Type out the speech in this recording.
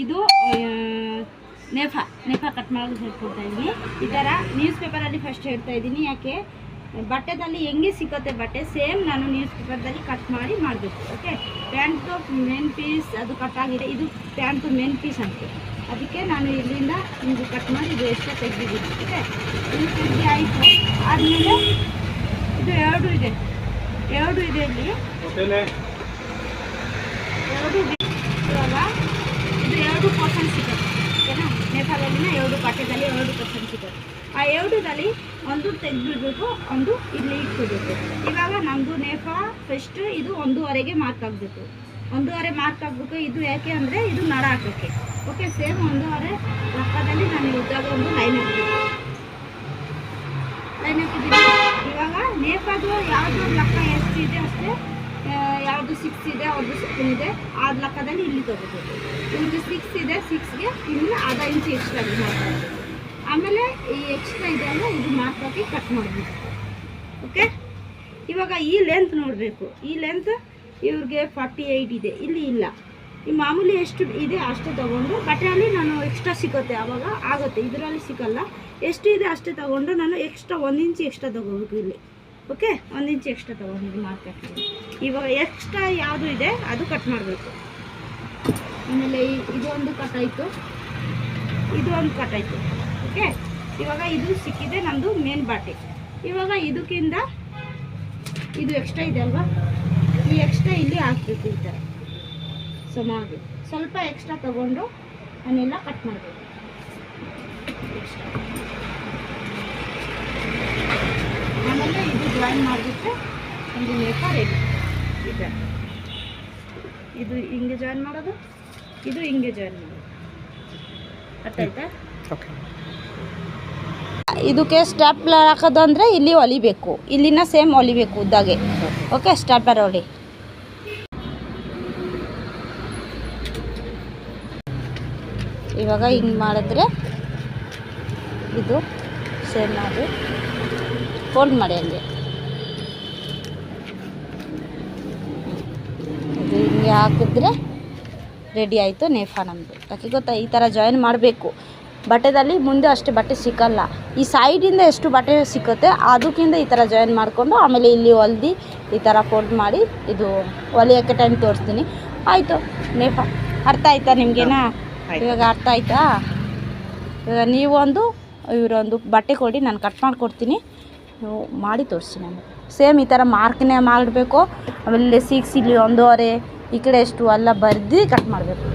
ಇದು NEFA cut ಮಾಡೋದು ಹೇಳ್ಕೊಡ್ತಾ ಇದ್ದೀನಿ. ಈ ಥರ ನ್ಯೂಸ್ ಪೇಪರಲ್ಲಿ ಫಸ್ಟ್ ಹೇಳ್ತಾ ಇದ್ದೀನಿ, ಯಾಕೆ ಬಟ್ಟೆದಲ್ಲಿ ಹೆಂಗೆ ಸಿಗುತ್ತೆ ಬಟ್ಟೆ ಸೇಮ್ ನಾನು ನ್ಯೂಸ್ ಪೇಪರ್ದಲ್ಲಿ ಕಟ್ ಮಾಡಿ ಮಾಡಬೇಕು. ಓಕೆ, ಪ್ಯಾಂಟು ಮೇನ್ ಪೀಸ್ ಅದು ಕಟ್ ಆಗಿದೆ, ಇದು ಪ್ಯಾಂಟು ಮೇನ್ ಪೀಸ್ ಅಂತೆ, ಅದಕ್ಕೆ ನಾನು ಇಲ್ಲಿಂದ ಇದು ಕಟ್ ಮಾಡಿ ಇದು ಎಷ್ಟೇ ತೆಗೆದಿದ್ದೀನಿ. ಓಕೆ, ಇದು ತೆಗೆದು ಆಯಿತು. ಆದಮೇಲೆ ಇದು ಎರಡು ಇದೆ ಇಲ್ಲಿ ಎರಡು ಇವಾಗ ಇದು 2% ಸಿಗುತ್ತೆ. ಓಕೆನಾ, ನೇಪಾಳಲ್ಲಿನ 2 ಬಟ್ಟೆದಲ್ಲಿ 2% ಸಿಗುತ್ತೆ. ಆ 2ರಲ್ಲಿ ಒಂದು ತೆಗೆದುಬಿಡ್ಬೇಕು, ಒಂದು ಇಲ್ಲಿ ಇಟ್ಕೋಬೇಕು. ಇವಾಗ ನಮ್ಮದು ನೇಫಾ ಫಸ್ಟ್ ಇದು 1.5ಗೆ ಮಾರ್ಕ್ ಆಗಬೇಕು. 1.5 ಮಾರ್ಕ್ ಆಗಬೇಕು. ಇದು ಯಾಕೆ ಅಂದರೆ ಇದು ನಡ ಹಾಕೋಕ್ಕೆ. ಓಕೆ, ಸೇಮ್ 1.5 ಲೆಕ್ಕದಲ್ಲಿ ನಾನು ಇದ್ದಾಗ ಒಂದು ಲೈನ್ ಹಾಕಬೇಕು. ಲೈನ್ ಹಾಕಿದ್ದೀನಿ. ಇವಾಗ ನೇಫಾದು ಯಾವುದು ಲೆಕ್ಕ ಎಷ್ಟು ಇದೆ ಅಷ್ಟೇ, ಯಾವುದು 6 ಇದೆ ಅವ್ರದ್ದು 7 ಇದೆ ಆ ಲೆಕ್ಕದಲ್ಲಿ ಇಲ್ಲಿ ತಗೋಬೇಕು. ಇವ್ರಿಗೆ 6 ಇದೆ, 6ಗೆ ಇಲ್ಲಿ ಅರ್ಧ ಇಂಚು ಎಕ್ಸ್ಟ್ರಾ ಮಾಡ್ಕೊಬೇಕು. ಆಮೇಲೆ ಈ ಎಕ್ಸ್ಟ್ರಾ ಇದೆ ಅಂದರೆ ಇದು ಮಾರ್ಕ್ ಹಾಕಿ ಕಟ್ ಮಾಡಬೇಕು. ಓಕೆ, ಇವಾಗ ಈ ಲೆಂತ್ ನೋಡಬೇಕು. ಈ ಲೆಂತ್ ಇವ್ರಿಗೆ 48 ಇದೆ, ಇಲ್ಲಿ ಇಲ್ಲ. ಈ ಮಾಮೂಲಿ ಎಷ್ಟು ಇದೆ ಅಷ್ಟೇ ತೊಗೊಂಡು ಬಟ್ಟೆಯಲ್ಲಿ ನಾನು ಎಕ್ಸ್ಟ್ರಾ ಸಿಗುತ್ತೆ, ಆವಾಗ ಆಗುತ್ತೆ. ಇದರಲ್ಲಿ ಸಿಗೋಲ್ಲ. ಎಷ್ಟು ಇದೆ ಅಷ್ಟೇ ತೊಗೊಂಡು ನಾನು ಎಕ್ಸ್ಟ್ರಾ 1 ಇಂಚ್ ಎಕ್ಸ್ಟ್ರಾ ತೊಗೋಬೇಕು ಇಲ್ಲಿ. ಓಕೆ, 1 ಇಂಚ್ ಎಕ್ಸ್ಟ್ರಾ ತೊಗೊಂಡು ಮಾರ್ಕ್ ಹಾಕ್ತೀನಿ. ಇವಾಗ ಎಕ್ಸ್ಟ್ರಾ ಯಾವುದು ಇದೆ ಅದು ಕಟ್ ಮಾಡಬೇಕು. ಆಮೇಲೆ ಇದು ಒಂದು ಕಟ್ ಆಯಿತು, ಇದು ಒಂದು ಕಟ್ ಆಯಿತು. ಓಕೆ, ಇವಾಗ ಇದು ಸಿಕ್ಕಿದೆ ನಮ್ಮದು ಮೇನ್ ಬಟ್ಟೆ. ಇವಾಗ ಇದಕ್ಕಿಂತ ಇದು ಎಕ್ಸ್ಟ್ರಾ ಇದೆ ಅಲ್ವಾ, ಈ ಎಕ್ಸ್ಟ್ರಾ ಇಲ್ಲಿ ಹಾಕಬೇಕು. ಈ ಥರ ಸಮಾಗಿ ಸ್ವಲ್ಪ ಎಕ್ಸ್ಟ್ರಾ ತೊಗೊಂಡು ಅವನ್ನೆಲ್ಲ ಕಟ್ ಮಾಡಬೇಕು. ಆಮೇಲೆ ಇದು ಜಾಯಿನ್ ಮಾಡಿಬಿಟ್ರೆ ಒಂದು ನೇಫಾ ರೆಡಿ. ಇದೆ ಇದು ಹಿಂಗೆ ಜಾಯಿನ್ ಮಾಡೋದು, ಇದು ಹಿಂಗೆ ಜಾಯಿನ್ ಮಾಡೋದು. ಅರ್ಥ ಆಯ್ತಾ? ಓಕೆ, ಇದಕ್ಕೆ ಸ್ಟಾಪ್ಲರ್ ಹಾಕೋದು ಅಂದರೆ ಇಲ್ಲಿ ಹೊಲಿಬೇಕು, ಇಲ್ಲಿನ ಸೇಮ್ ಹೊಲಿಬೇಕು ಉದ್ದಾಗೆ. Okay, stapler ಹೊಲಿ. ಇವಾಗ ಹಿಂಗೆ ಮಾಡಿದ್ರೆ ಇದು ಸೇಮ್ ಮಾಡಿ ಫೋಲ್ಡ್ ಮಾಡಿ ಹಂಗೆ ಇದು ಹಿಂಗೆ ಹಾಕಿದ್ರೆ ರೆಡಿ ಆಯಿತು ನೇಫಾ ನಮ್ಮದು. ಯಾಕೆ ಗೊತ್ತಾ, ಈ ಥರ ಜಾಯಿನ್ ಮಾಡಬೇಕು. ಬಟ್ಟೆದಲ್ಲಿ ಮುಂದೆ ಅಷ್ಟು ಬಟ್ಟೆ ಸಿಕ್ಕಲ್ಲ, ಈ ಸೈಡಿಂದ ಎಷ್ಟು ಬಟ್ಟೆ ಸಿಕ್ಕುತ್ತೆ ಅದಕ್ಕಿಂತ ಈ ಥರ ಜಾಯಿನ್ ಮಾಡಿಕೊಂಡು ಆಮೇಲೆ ಇಲ್ಲಿ ಹೊಲ್ದು ಈ ಥರ ಫೋಲ್ಡ್ ಮಾಡಿ ಇದು ಹೊಲಿಯೋಕ್ಕೆ ಟೈಮ್ ತೋರಿಸ್ತೀನಿ. ಆಯಿತು ನೇಫಾ. ಅರ್ಥ ಆಯ್ತಾ ನಿಮಗೇನಾ? ಇವಾಗ ಅರ್ಥ ಆಯ್ತಾ? ಇವಾಗ ನೀವೊಂದು ಇವರೊಂದು ಬಟ್ಟೆ ಕೊಡಿ, ನಾನು ಕಟ್ ಮಾಡಿಕೊಡ್ತೀನಿ, ನೀವು ಮಾಡಿ ತೋರಿಸಿ. ನಾನು ಸೇಮ್ ಈ ಥರ ಮಾರ್ಕ್ನೇ ಮಾಡಬೇಕು. ಆಮೇಲೆ 6 ಇಲ್ಲಿ 1.5 ಈ ಕಡೆ ಎಷ್ಟು ಎಲ್ಲ ಬರ್ದು ಕಟ್ ಮಾಡಬೇಕು.